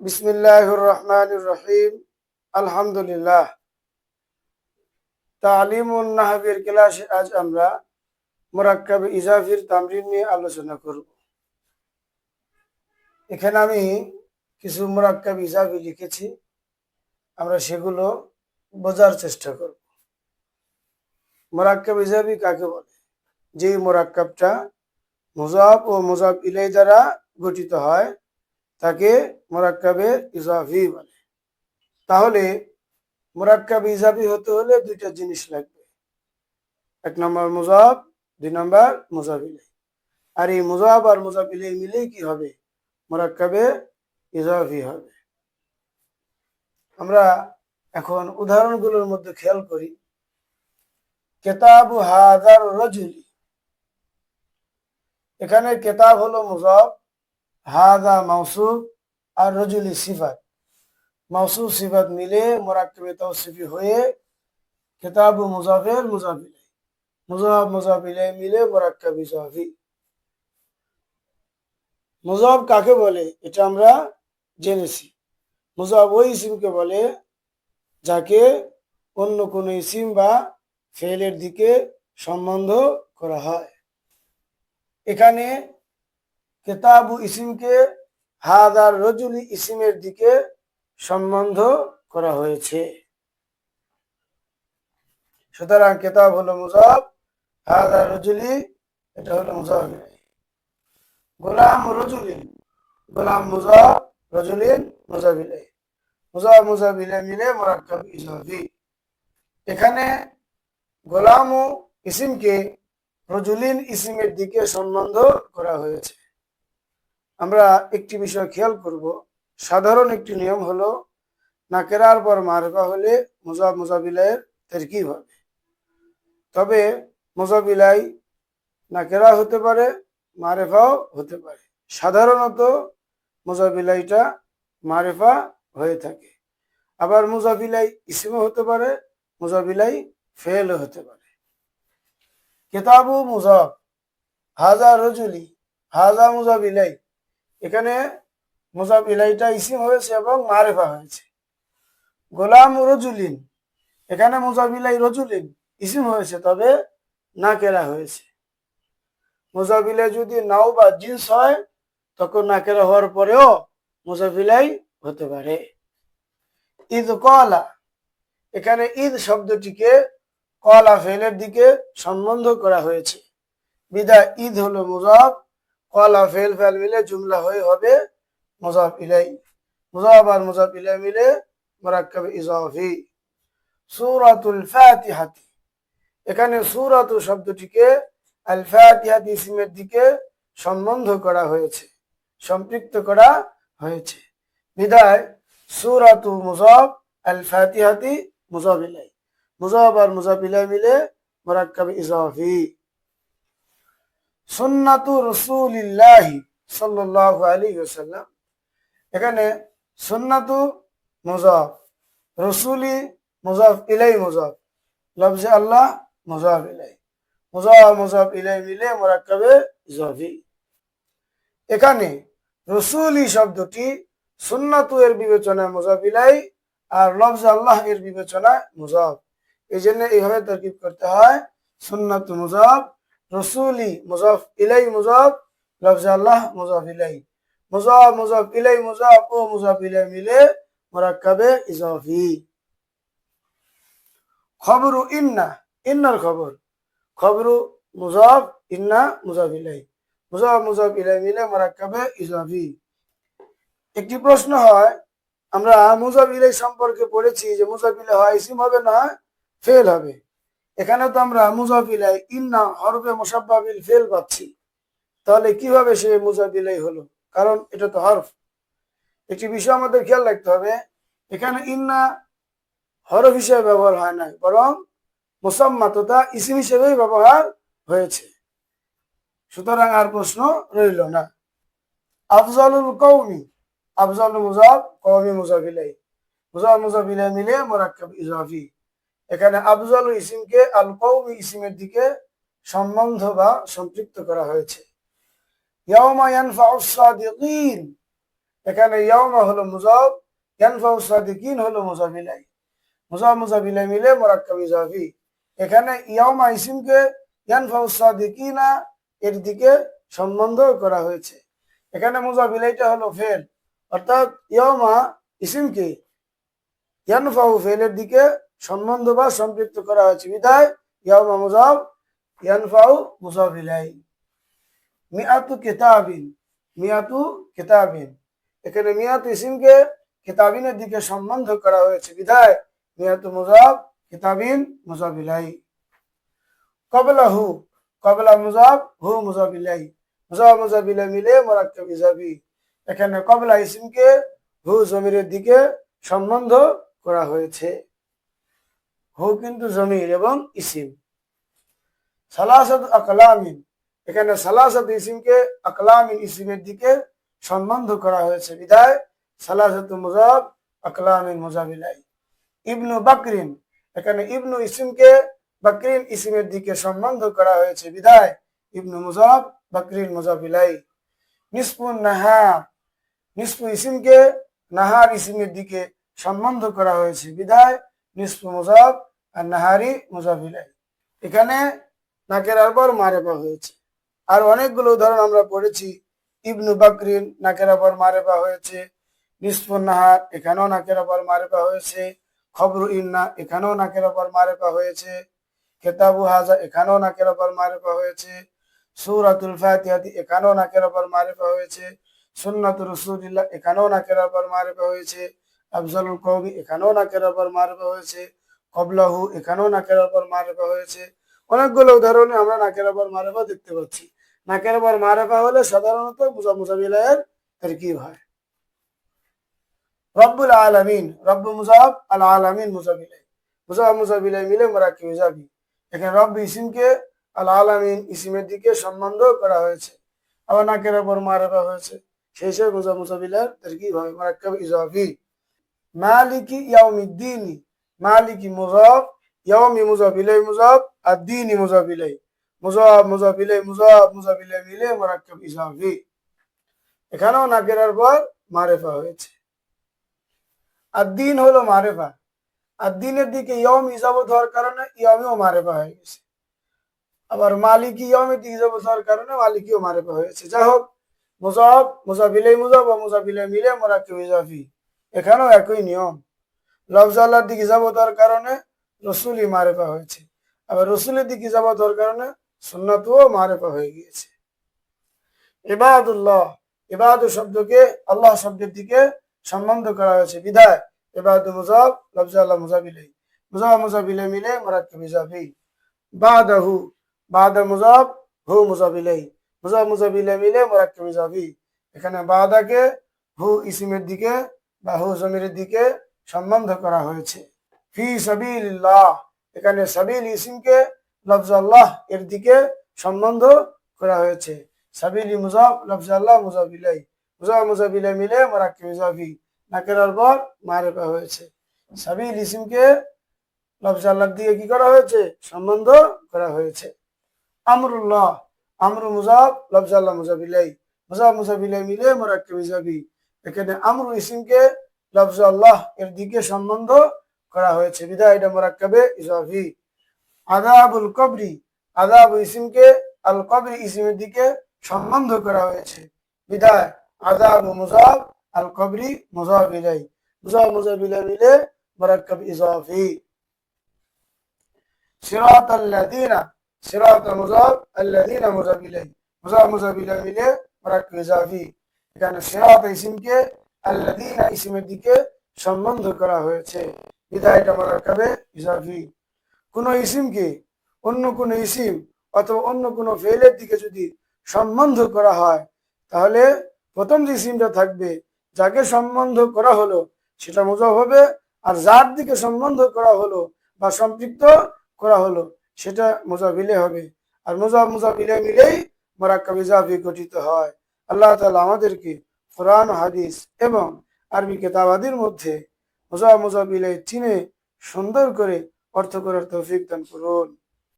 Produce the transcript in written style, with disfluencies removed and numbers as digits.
বিসমিল্লাহির রহমানির রহিম। আলহামদুলিল্লাহ। তালিমুন নাহবের ক্লাসে আজ আমরা মুরাক্কাব ইজাফির তামরিন নিয়ে আলোচনা করব। এখানে আমি কিছু মুরাক্কাব ইজাফি লিখেছি, আমরা সেগুলো বোঝার চেষ্টা করব। মুরাক্কাব ইজাফি কাকে বলে? যে মুরাক্কাবটা মুযাফ ও মুযাফ ইলাই দ্বারা গঠিত হয় তাকে মুরাক্কাবে ইজাফি বলে। তাহলে মুরাক্কাব ইজাফি হতে হলে দুইটা জিনিস লাগবে, এক নম্বর মুযাফ, দুই নম্বর মুযাফ ইলাই। আর এই মুযাফ আর মুযাফ ইলাই মিলেই কি হবে? মুরাক্কাবে ইজাফি হবে। আমরা এখন উদাহরণগুলোর মধ্যে খেয়াল করি। কিতাবু হাযার রাজুলি, এখানে কিতাব হলো মুযাফ, হাযা মাওসুফ আর রাজুলি সিফাত। মাওসুফ সিফাত মিলে মুরাক্কাবে তাওসিফি হয়ে কিতাবু মুযাফের মুযাফ ইলাই, মুযাফ মুযাফ ইলাই মিলে মুরাক্কাব ইজাফি। মুযাফ কাকে বলে এটা আমরা জেনেছি। মুযাফ ওই ইসিমকে বলে যাকে অন্য কোনো ইসিম বা ফেলের দিকে সম্বন্ধ করা হয়। এখানে কিতাবু ইসিমকে হাযার রাজুলি ইসিমের দিকে সম্বন্ধ করা হয়েছে। সুতরাং কিতাব হলো মুযাফ, হাযার রাজুলি এটা হলো মুযাফ ইলাইহি। গোলাম রাজুলিন, গোলাম মুযাফ, রাজুলিন মুযাফ ইলাইহি। মুযাফ মুযাফ ইলাইহি মিলে মুরাক্কাব ইজাফি। এখানে গোলাম ও ইসিমকে রাজুলিন ইসিমের দিকে সম্বন্ধ করা হয়েছে। আমরা একটি বিষয় খেয়াল করব। সাধারণ একটি নিয়ম হলো নাকেরার পর মারফা হলে মুযাফ মুযাফ ইলাইহির তারকিব হবে। তবে মুযাফ ইলাইহি নাকেরা হতে পারে, মারেফাও হতে পারে। সাধারণত মুযাফ ইলাইহিটা মারেফা হয়ে থাকে। আবার মুযাফ ইলাইহি ইসমও হতে পারে, মুযাফ ইলাইহি ফেলও হতে পারে। কিতাবু মুযাফ, হাযা রাজুলি, হাযা মুযাফ ইলাইহি। এখানে মুযাফ ইলাইহিটা ইসম হয়েছে এবং মারেফা হয়েছে। গোলাম রাজুলিন, এখানে মুযাফ ইলাইহি রাজুলিন ইসম হয়েছে তবে নাকেরা হয়েছে। মুযাফ ইলাইহি যদি নাও বা জিন্স হয় তখন নাকেরা হওয়ার পরেও মুযাফ ইলাইহি হতে পারে। ঈদ ক্বালা, এখানে ঈদ শব্দটিকে ক্বালা ফেলের দিকে সম্বন্ধ করা হয়েছে। বিদায় ঈদ হলো মুযাফ, ক্বালা ফেল ফেল মিলে জুমলা হয়ে হবে মুযাফ ইলাইহি। মুযাফ আর মুযাফ ইলাইহি মিলে মুরাক্কাব ইজাফি। সূরাতুল ফাতিহাতি, এখানে সূরাতু শব্দটিকে আল ফাতিহাতি ইসমের দিকে সম্বন্ধ করা হয়েছে, সম্পৃক্ত করা হয়েছে। বিদায় সূরাতু মুযাফ, আল ফাতিহাতি মুযাফ ইলাইহি। মুযাফ আর মুযাফ ইলাইহি মিলে মুরাক্কাব ইজাফি। সুন্নাতু রাসূলিল্লাহি সাল্লাল্লাহু আলাইহি ওয়াসাল্লাম, এখানে সুন্নাতু মুযাফ, রাসূলি মুযাফ ইলাইহি মুযাফ, লফজে আল্লাহ মুযাফ ইলাইহি। মুযাফ মুযাফ ইলাইহি মিলে মুরাক্কাবে ইজাফি। এখানে রাসূলি শব্দটি সুন্নাতু এর বিবেচনায় মুযাফ ইলাইহি আর লফজে আল্লাহ এর বিবেচনায় মুযাফ। এইজন্য এইভাবে তারকিব করতে হয়। সুন্নাতু মুযাফ, রাসূলি মুযাফ ইলাইহি মুযাফ, লফজে আল্লাহ মুযাফ ইলাইহি। মুযাফ মুযাফ ইলাইহি মুযাফ ও মুযাফ ইলাইহি মিলে মুরাক্কাবে ইজাফি। খবরু ইন্না, ইন্নার খবর, খবরু মুযাফ, ইন্না মুযাফ ইলাইহি। মুযাফ মুযাফ ইলাইহি মিলে মুরাক্কাবে ইজাফি। একটি প্রশ্ন হয়, আমরা মুযাফ ইলাইহি সম্পর্কে পড়েছি যে মুযাফ ইলাইহি হয় ইসম হবে না ফেল হবে। এখানে তো আমরা মুযাফ ইলাইহি ইন্না হরফে মুশাব্বাহ বিল ফেল পাচ্ছি, তাহলে কিভাবে সে মুযাফ ইলাইহি হলো? কারণ এটা তো হরফ। একটি বিষয় আমাদের খেয়াল রাখতে হবে, এখানে ইন্না হরফ হিসেবে ব্যবহার হয় নাই, বরং মুসাম্মা তথা ইসম হিসেবেই ব্যবহার হয়েছে। সুতরাং আর প্রশ্ন রইল না। আফজালুল কওমি, আফজাল মুযাফ, কওমি মুযাফ ইলাইহি। মুযাফ মুযাফ ইলাইহি মিলে মুরাক্কাব ইজাফি। এখানে আফজাল ইসিমকে আল কওমি ইসিমের দিকে সম্বন্ধ বা সম্পৃক্ত করা হয়েছে। ইয়াউমা ইয়ানফাউস সাদিকিন, এখানে ইয়াউমা হলো মুজাফ, ইয়ানফাউ সাদিকিন হলো মুজাফ ইলাইহি। মুজাফ মুজাফ ইলাইহি মিলে মুরাক্কাব ইজাফি। এখানে ইয়াউমা ইসমকে ইয়ানফাউ সাদিকিনা এর দিকে সম্বন্ধ করা হয়েছে। এখানে মুজাফ ইলাইহিটা হলো ফেল, অর্থাৎ ইয়াউমা ইসমকে ইয়ানফাউ ফেলের দিকে সম্বন্ধ বা সম্পৃক্ত করা হয়েছে বিধায় ইয়াউমা মুজাফ, ইয়ানফাউ মুজাফ ইলাইহি। মিআতু কিতাবিন, মিআতু কিতাবিন, এখানে মিআতু ইসমকে কিতাবিনের দিকে সম্বন্ধ করা হয়েছে বিধায় মিআতু মুজাফ, কিতাবিন মুজাফ ইলাইহি। ক্বাবলাহু, ক্বাবলা মুজাফ, হু মুজাফ ইলাইহি। মুজাফ মুজাফ ইলাইহি মিলে মুরাক্কাব ইজাফি। এখানে ক্বাবলা ইসমকে হু জমিরের দিকে সম্বন্ধ করা হয়েছে। হু কিন্তু জমির এবং ইসিম। সালাসাতু আকলামিন, এখানে সালাসাতু ইসমকে আকলামিন ইসিমের দিকে সম্বন্ধ করা হয়েছে বিধায় সালাসাতু মুজাফ, আকলামিন মুজাফ ইলাইহি। ইবনু বাকরিন, এখানে ইবনু ইসমকে বাকরিন ইসিমের দিকে সম্বন্ধ করা হয়েছে বিধায় ইবনু মুজাফ, বাকরিন মুজাফ ইলাইহি। নিসফুন নাহার, নিসফু ইসমকে নাহার ইসিমের দিকে সম্বন্ধ করা হয়েছে বিধায় নিসফু মুজাফ আর নাহারি মুজাফ ইলাইহি। এখানে নাকেরার পর মারেফা হয়েছে। আর অনেকগুলো উদাহরণ আমরা পড়েছি। ইবনু বাকরিন নাকেরার পর মারেফা হয়েছে। নিসফুন নাহার এখানেও নাকেরার পর মারেফা হয়েছে। খবরু ইন্না এখানেও নাকেরার পর মারেফা হয়েছে। কিতাবু হাজা এখানেও নাকেরার পর মারেফা হয়েছে। সূরাতুল ফাতিহাতি এখানেও নাকেরার পর মারেফা হয়েছে। সুন্নাতুর রাসূলিল্লাহ এখানেও নাকেরার পর মারেফা হয়েছে। আফজালুল কওমি এখানেও নাকেরার পর মারেফা হয়েছে। ক্বাবলাহু এখানেও নাকেরার পর মারেফা হয়েছে। অনেকগুলো উদাহরণে আমরা নাকেরার পর মারেফা দেখতে পাচ্ছি। নাকেরার পর মারেফা হলে সাধারণত মুজাফ মুজাফ ইলাইহির তারকিব হয়। রব্বুল আলামিন, রব্বু মুজাফ, আল আলামিন মুজাফ ইলাইহি। মুজাফ মুজাফ ইলাইহি মিলে মুরাক্কাব ইজাফি। এখানে রব্বু ইসমকে আল আলামিন ইসিমের দিকে সম্বন্ধ করা হয়েছে, আবার নাকেরার পর মারেফা হয়েছে। সেই হিসেবে মুজাফ মুজাফ ইলাইহির তারকিব হয় মুরাক্কাব ইজাফি। মালিকি ইয়াউমিদ্দিন, মালিকি মুজাফ, ইয়াউমি মুজাফ ইলাইহি মুজাফ, আদ-দীনি মুজাফ ইলাইহি। মুজাফ মুজাফ ইলাইহি মুজাফ মুজাফ ইলাইহি মিলে মুরাক্কাব ইজাফি। এখানেও নাকেরার পর মারেফা হয়েছে। আদ-দীন হলো মারেফা। আদ-দীনের দিকে ইয়াউম ইজাফত হওয়ার কারণে ইয়াউমিও মারেফা হয়ে গেছে। আবার মালিকি ইয়াউমের দিকে ইজাফত হওয়ার কারণে মালিকিও মারেফা হয়েছে। যাই হোক, মুজাফ মুজাফ ইলাইহি মুজাফ ও মুজাফ ইলাইহি মিলে মুরাক্কাব ইজাফি। এখানেও একই নিয়ম। লফজ আল্লাহর দিকে ইজাফত হওয়ার কারণে রসুলই মারেফা হয়েছে, আবার রসুলের দিকে ইজাফত হওয়ার কারণে সুন্নাতও মারেফা হয়ে গিয়েছে। ইবাদুল্লাহ, ইবাদু শব্দকে আল্লাহ শব্দের দিকে সম্বন্ধ করা হয়েছে বিধায় ইবাদু মুজাফ, লফজ আল্লাহ মুজাফ ইলাইহি। মুজাফ মুজাফ ইলাইহি মিলে মুরাক্কাব ইজাফি। বাদাহু, বাদা মুজাফ, হু মুজাফ ইলাইহি। মুজাফ মুজাফ ইলাইহি মিলে মুরাক্কাব ইজাফি। এখানে বাদাকে হু ইসিমের দিকে বা হু জমিরের দিকে সম্বন্ধ করা হয়েছে। ফি সাবিলিল্লাহ, এখানে সাবিল ইসমকে লফজ আল্লাহ এর দিকে সম্বন্ধ করা হয়েছে। সাবিলি মুজাফ, লফজ আল্লাহ মুজাফ ইলাইহি। মুজাফ মুজাফ ইলাইহি মিলে মুরাক্কাব ইজাফি। নাকেরার পর মারেফা হয়েছে। সাবিল ইসমকে লফজ আল্লাহর দিকে কি করা হয়েছে? সম্বন্ধ করা হয়েছে। আমরুল্লাহ, আমরু মুজাফ, লফজ আল্লাহ মুজাফ ইলাইহি। মুজাফ মুজাফ ইলাইহি মিলে মুরাক্কাব ইজাফি। এখানে আমরু ইসমকে লফজ আল্লাহ এর দিকে সম্বন্ধ করা হয়েছে বিধায় এটা মুরাক্কাবে ইজাফি। আযাবুল কবরি, আযাব ইসমকে আল কবরি ইসমের দিকে সম্বন্ধ করা হয়েছে বিধায় আযাব মুজাফ, আল কবরি মুজাফ ইলাইহি। মুজাফ মুজাফ ইলাইহি মিলে মুরাক্কাব ইজাফি। সিরাতাল লাযিনা, সিরাত মুজাফ, আল্লাযিনা মুজাফ ইলাইহি। মুজাফ মুজাফ ইলাইহি মিলে মুরাক্কাব ইজাফি। এখানে সিরাত ইসমকে আল্লাযিনা ইসমের দিকে সম্বন্ধ করা হয়েছে বিধায় এটা মুরাক্কাবে ইজাফি। কোন ইসমকে অন্য কোন ইসিম অথবা অন্য কোন ফেলের দিকে যদি সম্বন্ধ করা হয় তাহলে প্রথম যে ইসিমটা থাকবে যাকে সম্বন্ধ করা হলো সেটা মুজাফ হবে, আর যার দিকে সম্বন্ধ করা হলো বা সম্পৃক্ত করা হলো সেটা মুজাফ ইলাইহি হবে। আর মুজাফ মুজাফ ইলাইহি মিলেই মুরাক্কাব ইজাফি গঠিত হয়। আল্লাহ তাআলা আমাদেরকে কোরআন, হাদিস এবং আরবি কিতাবাদির মধ্যে মুজাফ মুজাফ ইলাইহি চিনে সুন্দর করে অর্থ করার তৌফিক দান করুন।